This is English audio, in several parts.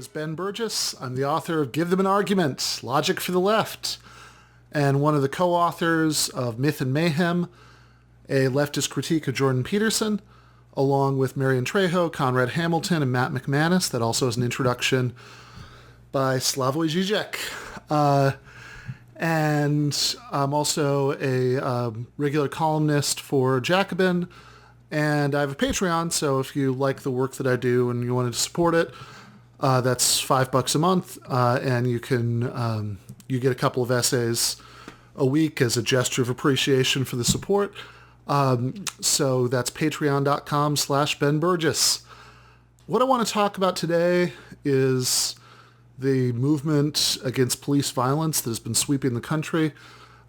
is Ben Burgis. I'm the author of Give Them an Argument, Logic for the Left, and one of the co-authors of Myth and Mayhem, a leftist critique of Jordan Peterson, along with Marion Trejo, Conrad Hamilton, and Matt McManus. That also has an introduction by Slavoj Žižek. And I'm also a regular columnist for Jacobin, and I have a Patreon, so if you like the work that I do and you wanted to support it, that's $5 a month, and you can you get a couple of essays a week as a gesture of appreciation for the support. So that's patreon.com/Ben Burgis. What I want to talk about today is the movement against police violence that has been sweeping the country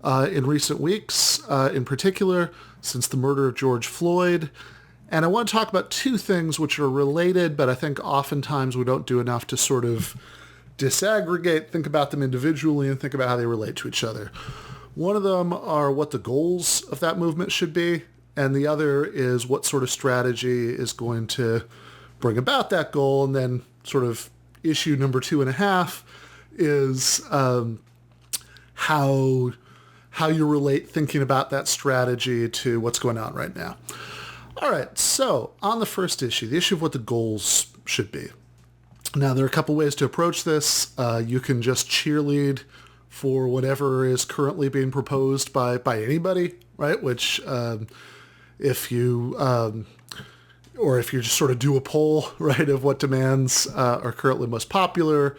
in recent weeks, in particular since the murder of George Floyd. And I want to talk about two things which are related, but I think oftentimes we don't do enough to sort of disaggregate, think about them individually, and think about how they relate to each other. One of them are what the goals of that movement should be, and the other is what sort of strategy is going to bring about that goal. And then sort of issue number 2.5 is how you relate thinking about that strategy to what's going on right now. All right, so on the first issue, the issue of what the goals should be. Now, there are a couple ways to approach this. You can just cheerlead for whatever is currently being proposed by anybody, right? Which, if you just sort of do a poll, right, of what demands are currently most popular,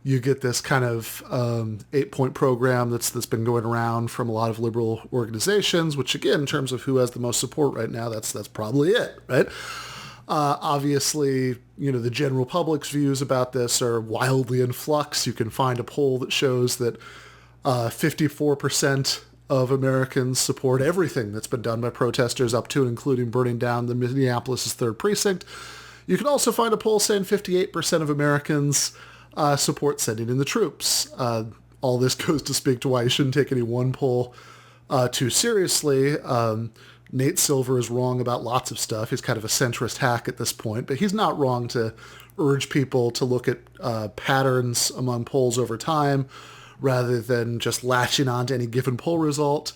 you get this kind of 8-point program that's been going around from a lot of liberal organizations, which again, in terms of who has the most support right now, that's probably it, right? Obviously, the general public's views about this are wildly in flux. You can find a poll that shows that 54% of Americans support everything that's been done by protesters up to and including burning down the Minneapolis' 3rd precinct. You can also find a poll saying 58% of Americans support sending in the troops. All this goes to speak to why you shouldn't take any one poll too seriously. Nate Silver is wrong about lots of stuff. He's kind of a centrist hack at this point, but he's not wrong to urge people to look at patterns among polls over time rather than just latching on to any given poll result.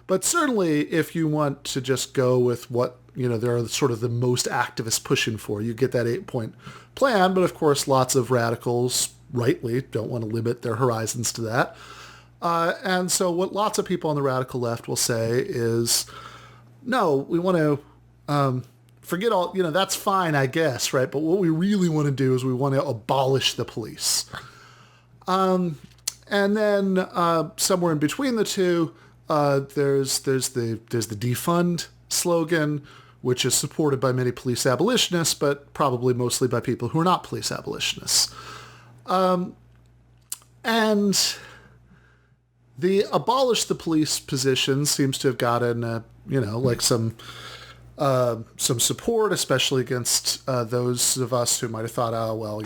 But certainly if you want to just go with what, there are sort of the most activists pushing for, you get that 8-point plan. But of course, lots of radicals, rightly, don't want to limit their horizons to that. And so what lots of people on the radical left will say is, no, we want to forget all, that's fine, I guess, right? But what we really want to do is we want to abolish the police. And then somewhere in between the two, there's the defund slogan, which is supported by many police abolitionists, but probably mostly by people who are not police abolitionists. And the abolish the police position seems to have gotten, some support, especially against those of us who might have thought, oh, well,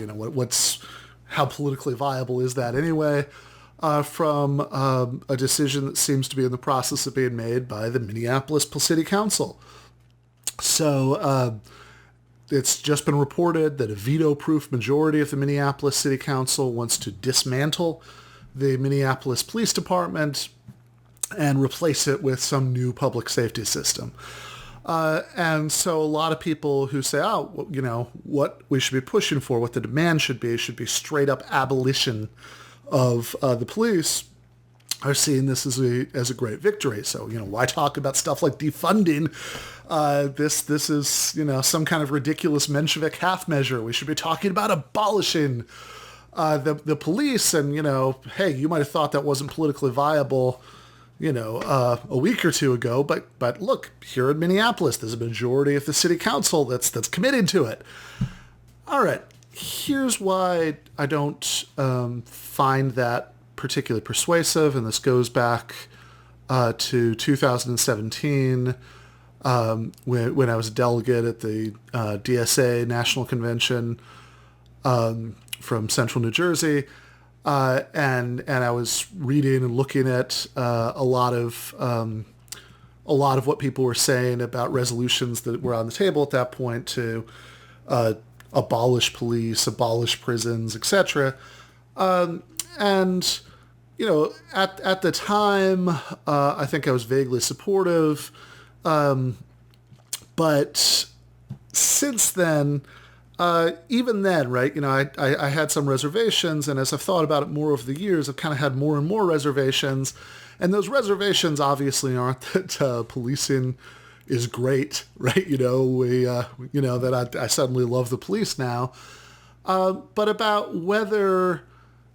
how politically viable is that anyway? From a decision that seems to be in the process of being made by the Minneapolis City Council. So it's just been reported that a veto-proof majority of the Minneapolis City Council wants to dismantle the Minneapolis Police Department and replace it with some new public safety system. And so a lot of people who say, what we should be pushing for, what the demand should be straight up abolition of the police, are seeing this as a great victory. So, why talk about stuff like defunding? This is, some kind of ridiculous Menshevik half measure. We should be talking about abolishing the police. And, hey, you might have thought that wasn't politically viable, a week or two ago. But look, here in Minneapolis, there's a majority of the city council that's committed to it. All right. Here's why I don't find that particularly persuasive, and this goes back to 2017 when I was a delegate at the DSA National Convention from Central New Jersey, and I was reading and looking at a lot of what people were saying about resolutions that were on the table at that point to abolish police, abolish prisons, etc. And, at the time, I think I was vaguely supportive. But since then, even then, right, I had some reservations, and as I've thought about it more over the years, I've kind of had more and more reservations. And those reservations obviously aren't that policing is great, right? That I suddenly love the police now. But about whether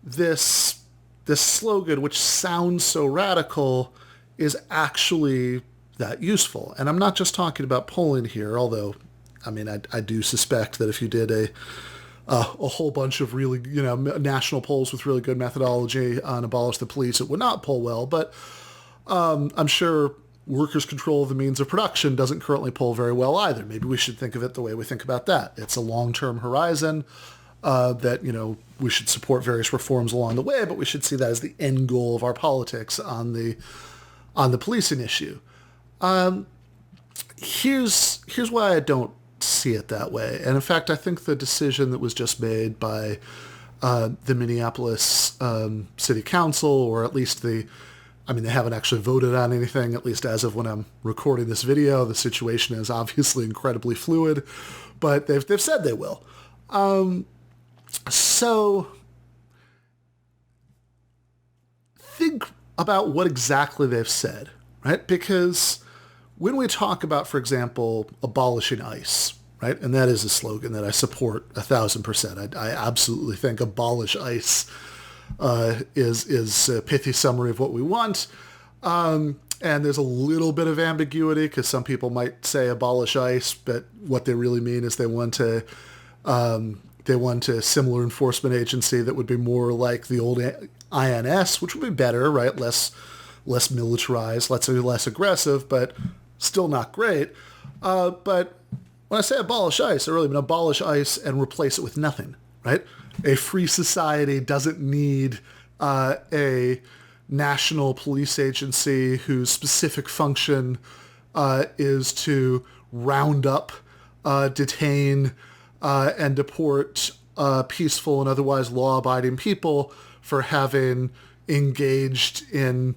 this slogan, which sounds so radical, is actually that useful. And I'm not just talking about polling here, although, I do suspect that if you did a whole bunch of really, national polls with really good methodology on abolish the police, it would not poll well. But I'm sure workers' control of the means of production doesn't currently poll very well either. Maybe we should think of it the way we think about that. It's a long-term horizon that, we should support various reforms along the way, but we should see that as the end goal of our politics on the policing issue. Here's why I don't see it that way. And in fact, I think the decision that was just made by the Minneapolis City Council, or at least they haven't actually voted on anything, at least as of when I'm recording this video. The situation is obviously incredibly fluid, but they've said they will. So think about what exactly they've said, right? Because when we talk about, for example, abolishing ICE, right? And that is a slogan that I support 1,000%. I absolutely think abolish ICE is a pithy summary of what we want. And there's a little bit of ambiguity because some people might say abolish ICE, but what they really mean is they want a similar enforcement agency that would be more like the old INS, which would be better, right? Less militarized, less aggressive, but still not great. But when I say abolish ICE, I really mean abolish ICE and replace it with nothing, right? A free society doesn't need a national police agency whose specific function is to round up, detain, and deport peaceful and otherwise law-abiding people for having engaged in,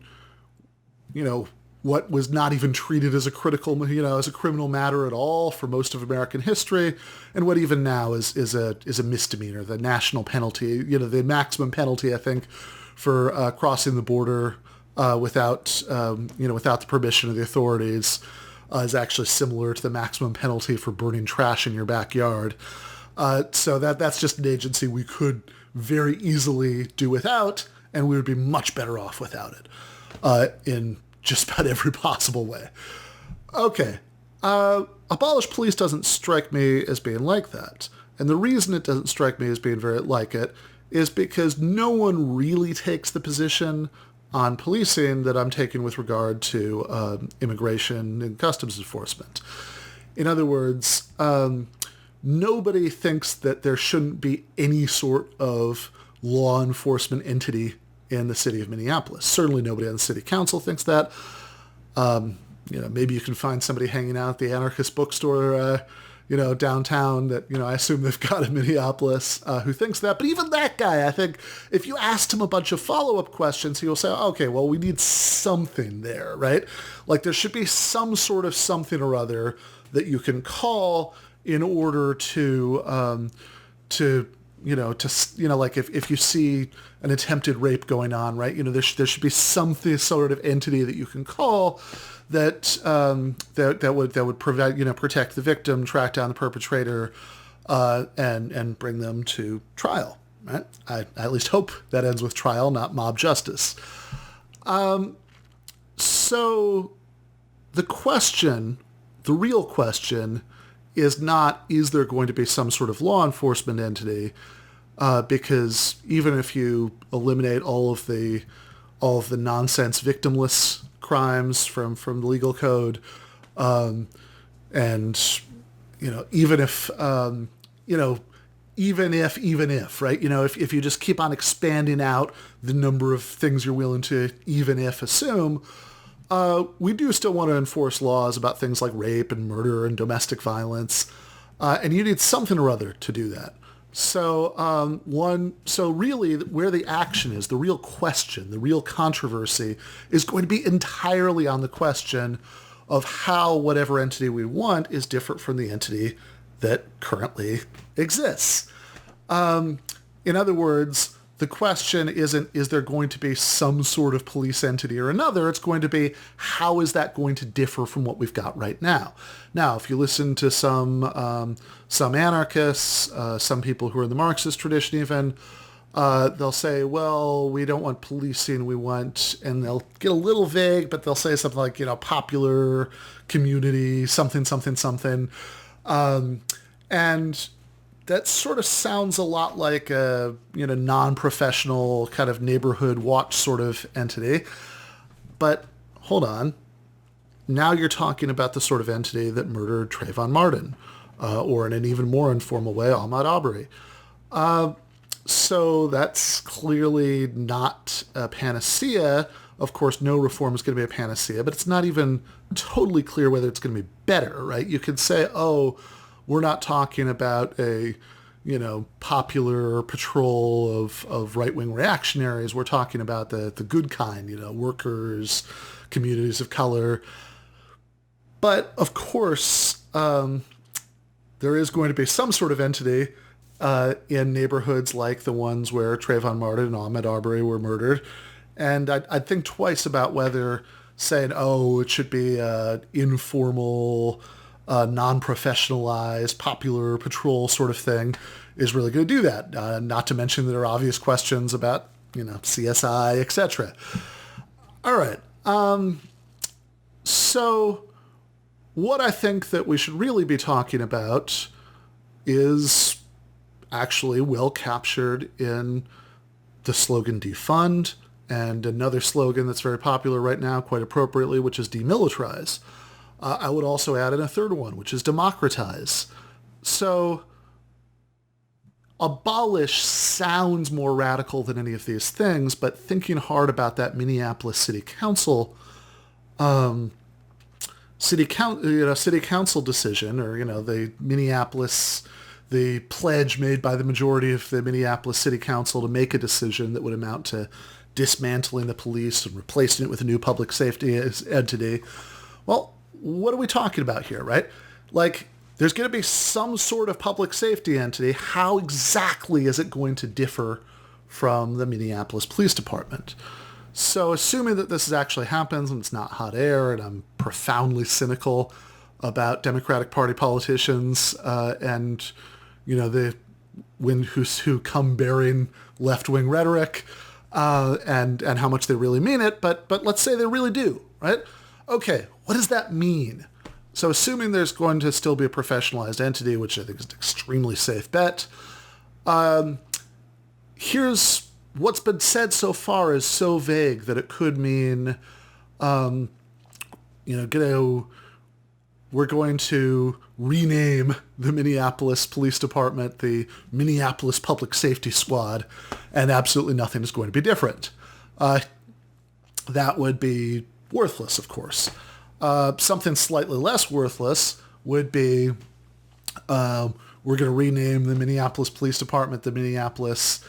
what was not even treated as a criminal matter at all for most of American history, and what even now is a misdemeanor. The national penalty, the maximum penalty, I think, for crossing the border without the permission of the authorities is actually similar to the maximum penalty for burning trash in your backyard. So that's just an agency we could very easily do without, and we would be much better off without it in just about every possible way. Okay, abolish police doesn't strike me as being like that. And the reason it doesn't strike me as being very like it is because no one really takes the position on policing that I'm taking with regard to immigration and customs enforcement. In other words, nobody thinks that there shouldn't be any sort of law enforcement entity in the city of Minneapolis. Certainly nobody on the city council thinks that. Maybe you can find somebody hanging out at the anarchist bookstore, downtown that, I assume they've got in Minneapolis who thinks that. But even that guy, I think, if you asked him a bunch of follow-up questions, he will say, okay, well, we need something there, right? Like there should be some sort of something or other that you can call in order to like if you see an attempted rape going on, right? There should be something, sort of entity that you can call that would protect the victim, track down the perpetrator, and bring them to trial, right? I at least hope that ends with trial, not mob justice. So the real question is not, is there going to be some sort of law enforcement entity? Because even if you eliminate all of the nonsense victimless crimes from the legal code, and even if right, if you just keep on expanding out the number of things you're willing to even if assume, we do still want to enforce laws about things like rape and murder and domestic violence. And you need something or other to do that. So really where the action is, the real question, the real controversy is going to be entirely on the question of how whatever entity we want is different from the entity that currently exists. In other words, the question isn't, is there going to be some sort of police entity or another? It's going to be, how is that going to differ from what we've got right now? Now, if you listen to some anarchists, some people who are in the Marxist tradition even, they'll say, well, we don't want policing, we want, and they'll get a little vague, but they'll say something like, popular community, something, something, something. And that sort of sounds a lot like a non-professional kind of neighborhood watch sort of entity. But hold on. Now you're talking about the sort of entity that murdered Trayvon Martin, or in an even more informal way, Ahmaud Arbery. So that's clearly not a panacea. Of course, no reform is going to be a panacea, but it's not even totally clear whether it's going to be better, right? You could say, oh, we're not talking about a, popular patrol of right-wing reactionaries. We're talking about the good kind, workers, communities of color. But, of course, there is going to be some sort of entity in neighborhoods like the ones where Trayvon Martin and Ahmaud Arbery were murdered. And I'd think twice about whether saying, oh, it should be informal, non-professionalized, popular patrol sort of thing is really going to do that. Not to mention there are obvious questions about, CSI, etc. All right. So what I think that we should really be talking about is actually well captured in the slogan defund and another slogan that's very popular right now, quite appropriately, which is demilitarize. I would also add in a third one, which is democratize. So abolish sounds more radical than any of these things, but thinking hard about that Minneapolis City Council city council decision, or the pledge made by the majority of the Minneapolis City Council to make a decision that would amount to dismantling the police and replacing it with a new public safety entity. Well, what are we talking about here, right? Like, there's going to be some sort of public safety entity. How exactly is it going to differ from the Minneapolis Police Department? So assuming that this actually happens and it's not hot air, and I'm profoundly cynical about Democratic Party politicians and who come bearing left-wing rhetoric and how much they really mean it, but let's say they really do, right? Okay, what does that mean? So assuming there's going to still be a professionalized entity, which I think is an extremely safe bet, here's what's been said so far is so vague that it could mean, we're going to rename the Minneapolis Police Department the Minneapolis Public Safety Squad, and absolutely nothing is going to be different. That would be worthless, of course. Something slightly less worthless would be we're going to rename the Minneapolis Police Department the Minneapolis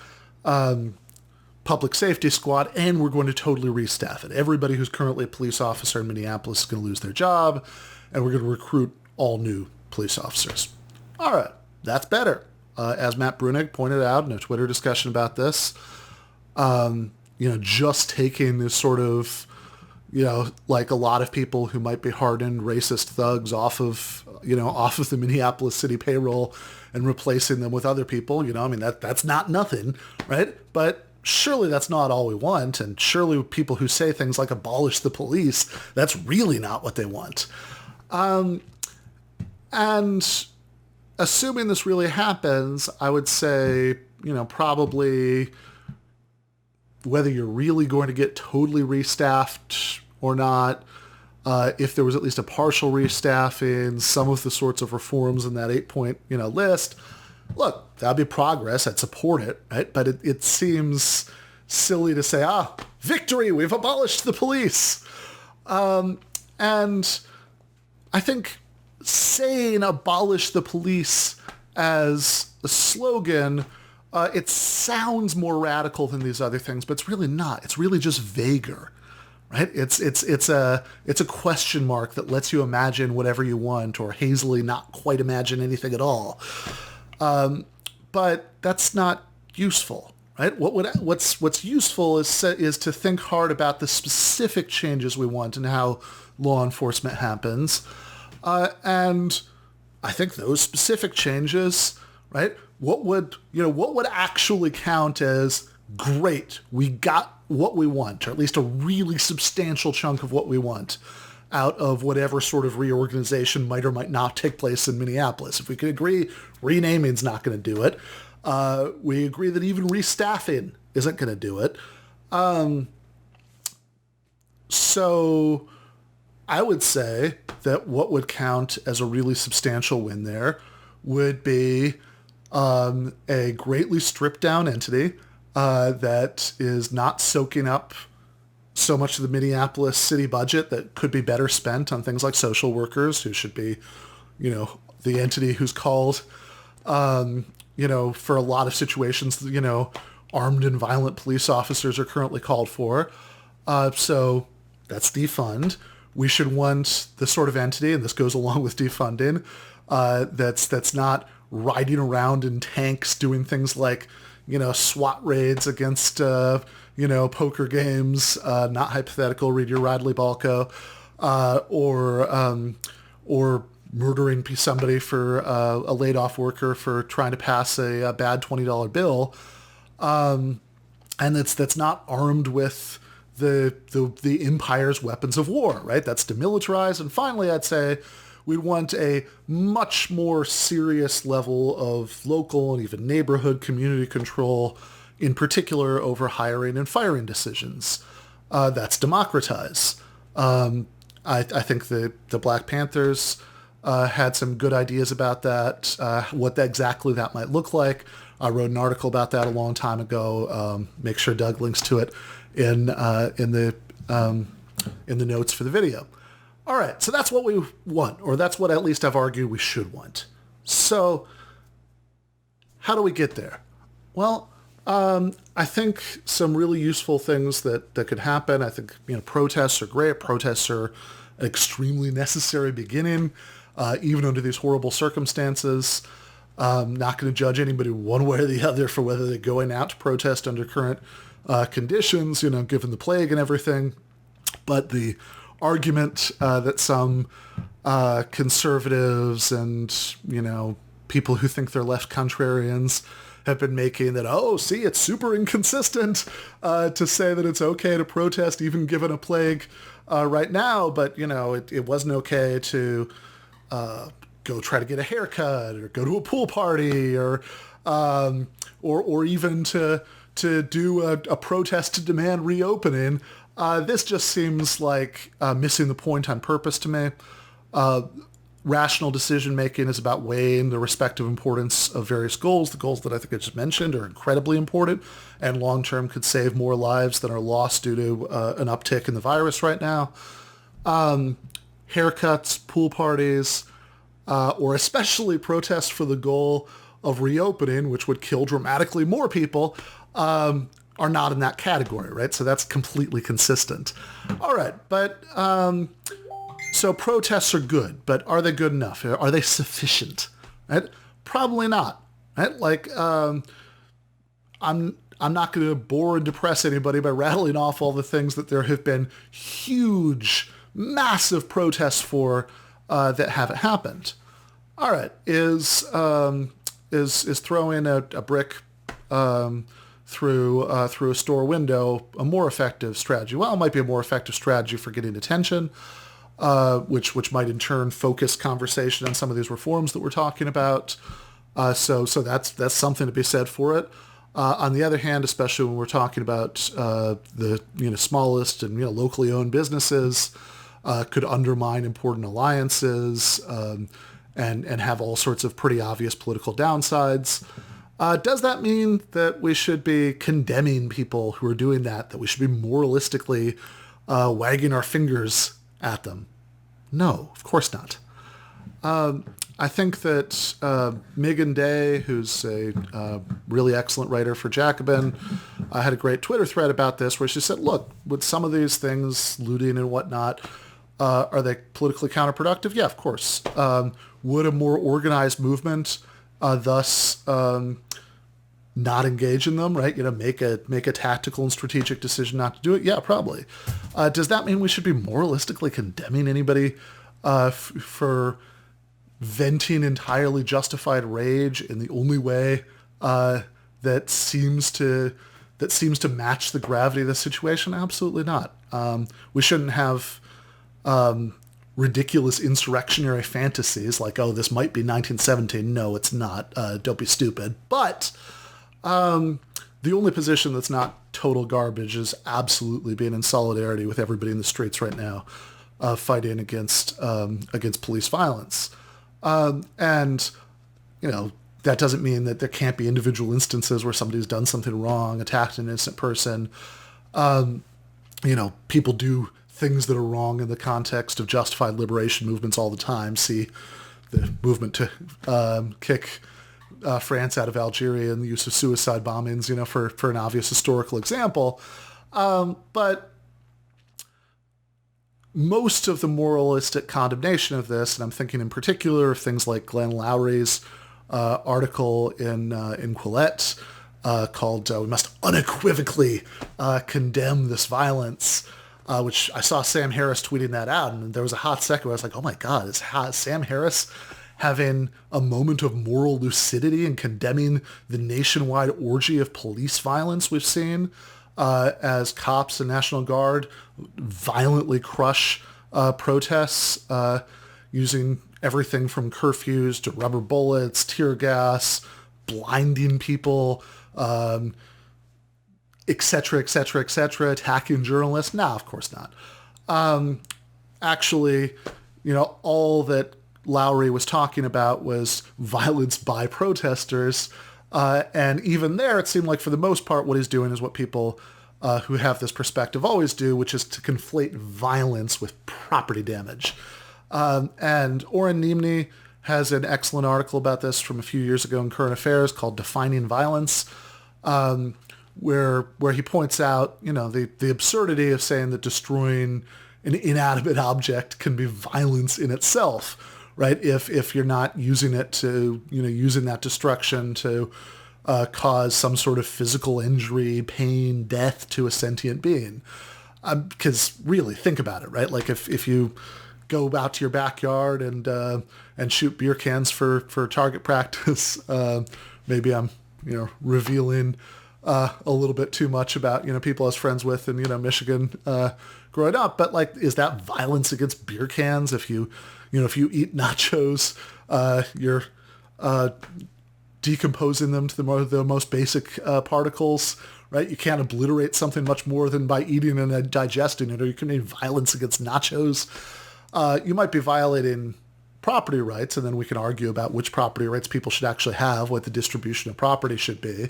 Public Safety Squad, and we're going to totally restaff it. Everybody who's currently a police officer in Minneapolis is going to lose their job, and we're going to recruit all new police officers. All right, that's better. As Matt Brunig pointed out in a Twitter discussion about this, just taking this sort of, like a lot of people who might be hardened racist thugs off of the Minneapolis city payroll and replacing them with other people, that's not nothing, right? But surely that's not all we want, and surely people who say things like abolish the police, that's really not what they want. And assuming this really happens, I would say, probably whether you're really going to get totally restaffed or not, if there was at least a partial restaffing, some of the sorts of reforms in that 8-point, list, look, that'd be progress. I'd support it, right? But it seems silly to say, victory, we've abolished the police. And I think saying abolish the police as a slogan, it sounds more radical than these other things, but it's really not. It's really just vaguer, right? It's a question mark that lets you imagine whatever you want, or hazily not quite imagine anything at all. But that's not useful, right? What's useful is to think hard about the specific changes we want and how law enforcement happens. And I think those specific changes, right? What would actually count as great? We got what we want, or at least a really substantial chunk of what we want out of whatever sort of reorganization might or might not take place in Minneapolis. If we can agree renaming's not going to do it, we agree that even restaffing isn't going to do it. So I would say that what would count as a really substantial win there would be a greatly stripped down entity that is not soaking up so much of the Minneapolis city budget that could be better spent on things like social workers, who should be, the entity who's called, for a lot of situations, armed and violent police officers are currently called for. So that's defund. We should want the sort of entity, and this goes along with defunding, that's not riding around in tanks doing things like, SWAT raids against, poker games, not hypothetical, read your Radley Balco, or murdering somebody for a laid-off worker for trying to pass a bad $20 bill, and that's not armed with the empire's weapons of war, right? That's demilitarized. And finally, I'd say we'd want a much more serious level of local and even neighborhood community control, in particular over hiring and firing decisions. That's democratize. I think the Black Panthers had some good ideas about that, what exactly that might look like. I wrote an article about that a long time ago. Make sure Doug links to it in the notes for the video. All right, so that's what we want, or that's what at least I've argued we should want. So how do we get there? Well, I think some really useful things that could happen. I think protests are great. Protests are an extremely necessary beginning, even under these horrible circumstances. Not going to judge anybody one way or the other for whether they're going out to protest under current conditions, given the plague and everything. But the argument that some conservatives and, people who think they're left contrarians have been making that, it's super inconsistent to say that it's okay to protest even given a plague right now, but, it wasn't okay to go try to get a haircut or go to a pool party or even to do a protest to demand reopening. This just seems like missing the point on purpose to me. Rational decision-making is about weighing the respective importance of various goals. The goals that I think I just mentioned are incredibly important and long-term could save more lives than are lost due to an uptick in the virus right now. Haircuts, pool parties, or especially protests for the goal of reopening, which would kill dramatically more people, are not in that category, right? So that's completely consistent. All right, but so protests are good, but are they good enough? Are they sufficient? Right? Probably not. Right? Like, I'm not going to bore and depress anybody by rattling off all the things that there have been huge, massive protests for that haven't happened. All right, is throwing a brick through a store window a more effective strategy? Well, it might be a more effective strategy for getting attention, which might in turn focus conversation on some of these reforms that we're talking about. So that's something to be said for it. On the other hand, especially when we're talking about the smallest and locally owned businesses, could undermine important alliances and have all sorts of pretty obvious political downsides. Does that mean that we should be condemning people who are doing that we should be moralistically wagging our fingers at them? No, of course not. I think that Megan Day, who's a really excellent writer for Jacobin, had a great Twitter thread about this where she said, look, with some of these things, looting and whatnot, are they politically counterproductive? Yeah, of course. Would a more organized movement thus not engage in them, right? Make a tactical and strategic decision not to do it? Yeah, probably. Does that mean we should be moralistically condemning anybody for venting entirely justified rage in the only way that seems to match the gravity of the situation? Absolutely not. We shouldn't have ridiculous insurrectionary fantasies like, oh, this might be 1917. No, it's not. Don't be stupid. But the only position that's not total garbage is absolutely being in solidarity with everybody in the streets right now, fighting against police violence. And, that doesn't mean that there can't be individual instances where somebody's done something wrong, attacked an innocent person. People do things that are wrong in the context of justified liberation movements all the time. See the movement to kick France out of Algeria and the use of suicide bombings, for an obvious historical example. But most of the moralistic condemnation of this, and I'm thinking in particular of things like Glenn Lowry's article in Quillette called "We Must Unequivocally Condemn This Violence," which I saw Sam Harris tweeting that out, and there was a hot second where I was like, "Oh my God, is Sam Harris having a moment of moral lucidity and condemning the nationwide orgy of police violence we've seen as cops and National Guard violently crush protests using everything from curfews to rubber bullets, tear gas, blinding people, et cetera, et cetera, et cetera, attacking journalists? No, of course not. Actually, all that Lowry was talking about was violence by protesters. And even there, it seemed like for the most part, what he's doing is what people who have this perspective always do, which is to conflate violence with property damage. And Oren Nimni has an excellent article about this from a few years ago in Current Affairs called Defining Violence, where he points out, the absurdity of saying that destroying an inanimate object can be violence in itself, right? If you're not using it to, using that destruction to cause some sort of physical injury, pain, death to a sentient being. Because really, think about it, right? Like if you go out to your backyard and shoot beer cans for target practice, maybe I'm revealing a little bit too much about people I was friends with in Michigan growing up, but like, is that violence against beer cans? If you eat nachos, you're decomposing them to the most basic particles, right? You can't obliterate something much more than by eating and digesting it, or you committing violence against nachos. You might be violating property rights, and then we can argue about which property rights people should actually have, what the distribution of property should be.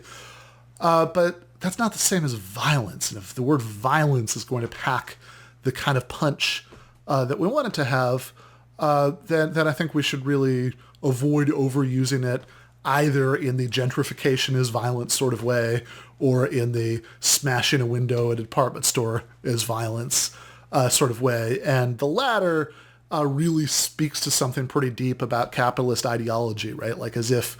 But that's not the same as violence. And if the word violence is going to pack the kind of punch that we want it to have, then I think we should really avoid overusing it either in the gentrification is violence sort of way or in the smashing a window at a department store is violence sort of way. And the latter really speaks to something pretty deep about capitalist ideology, right? Like as if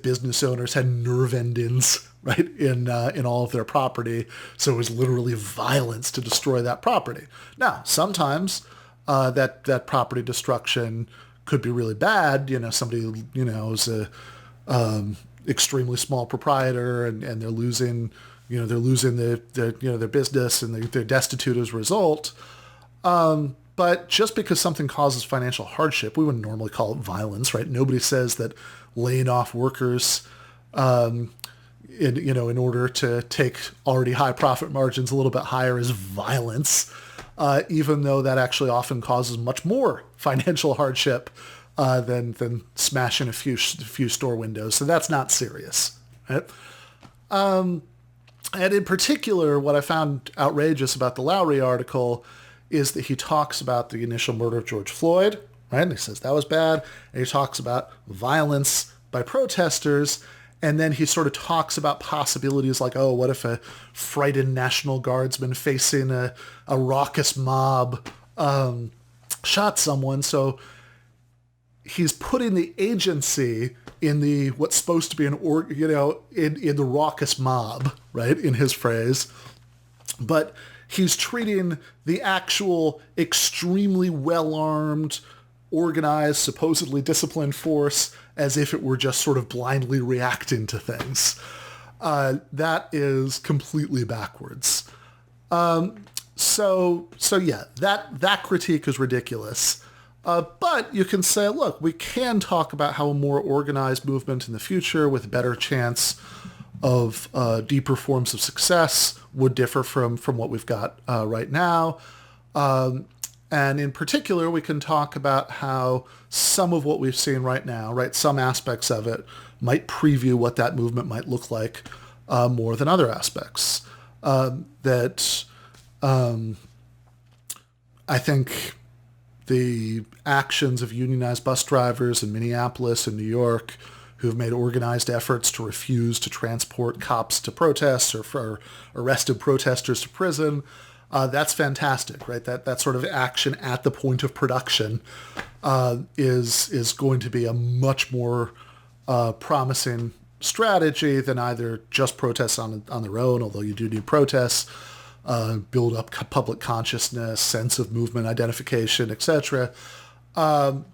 business owners had nerve endings, right, in all of their property, so it was literally violence to destroy that property. Now, sometimes that property destruction could be really bad. Somebody is a extremely small proprietor, and they're losing their business, and they're destitute as a result. But just because something causes financial hardship, we wouldn't normally call it violence, right? Nobody says that laying off workers, in order to take already high profit margins a little bit higher is violence, even though that actually often causes much more financial hardship than smashing a few store windows. So that's not serious, right? And in particular, what I found outrageous about the Lowry article is that he talks about the initial murder of George Floyd, right? And he says that was bad. And he talks about violence by protesters. And then he sort of talks about possibilities like, oh, what if a frightened National Guardsman facing a raucous mob shot someone? So he's putting the agency in the what's supposed to be in the raucous mob, right, in his phrase. But he's treating the actual extremely well-armed, organized, supposedly disciplined force as if it were just sort of blindly reacting to things. That is completely backwards. So yeah, that critique is ridiculous. But you can say, look, we can talk about how a more organized movement in the future with a better chance of deeper forms of success would differ from what we've got right now. And in particular, we can talk about how some of what we've seen right now, right, some aspects of it might preview what that movement might look like more than other aspects. I think the actions of unionized bus drivers in Minneapolis and New York who've made organized efforts to refuse to transport cops to protests or for arrested protesters to prison, that's fantastic, right? That sort of action at the point of production is going to be a much more promising strategy than either just protests on their own, although you do need protests, build up public consciousness, sense of movement identification, etc. Or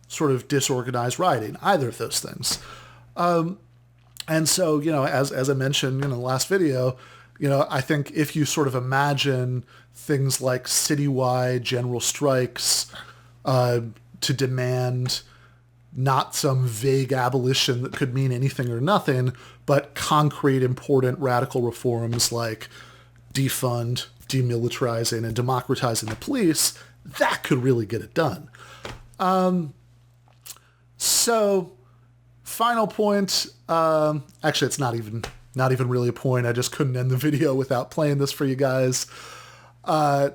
sort of disorganized rioting, either of those things. And so, as I mentioned in the last video, I think if you sort of imagine things like citywide general strikes to demand not some vague abolition that could mean anything or nothing, but concrete, important, radical reforms like defund, demilitarizing, and democratizing the police, that could really get it done. So, final point. Actually, it's not even really a point. I just couldn't end the video without playing this for you guys. I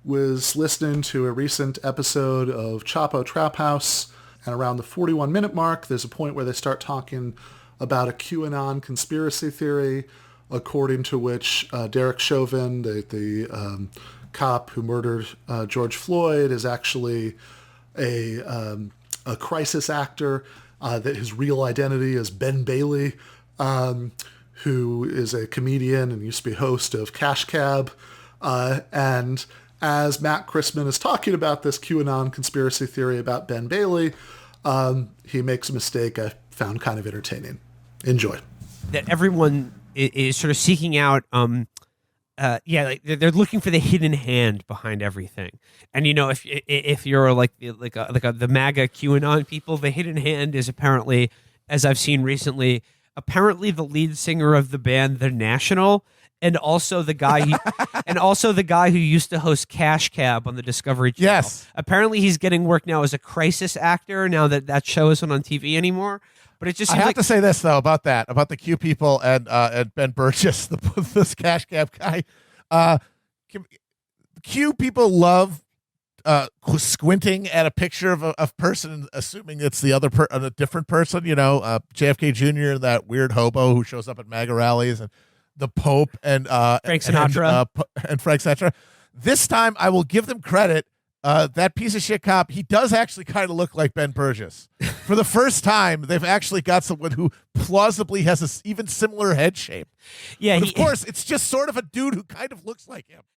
was listening to a recent episode of Chapo Trap House, and around the 41-minute mark, there's a point where they start talking about a QAnon conspiracy theory, according to which Derek Chauvin, the cop who murdered George Floyd, is actually a crisis actor, that his real identity is Ben Bailey, who is a comedian and used to be host of Cash Cab. And as Matt Christman is talking about this QAnon conspiracy theory about Ben Bailey, he makes a mistake I found kind of entertaining. Enjoy. That everyone is sort of seeking out, like they're looking for the hidden hand behind everything. And if you're like the MAGA QAnon people, the hidden hand is apparently, as I've seen recently, apparently the lead singer of the band The National, and also the guy who used to host Cash Cab on the Discovery Channel. Yes. Apparently he's getting work now as a crisis actor now that show isn't on TV anymore. But it just I have to say this though about the Q people and Ben Burgis, this Cash Cab guy. Q people love squinting at a picture of a person, assuming it's the other a different person. JFK Jr., that weird hobo who shows up at MAGA rallies, and the Pope and Frank Sinatra and Frank Sinatra. This time, I will give them credit. That piece of shit cop, he does actually kind of look like Ben Burgis. For the first time, they've actually got someone who plausibly has a even similar head shape. Yeah, but of course, it's just sort of a dude who kind of looks like him.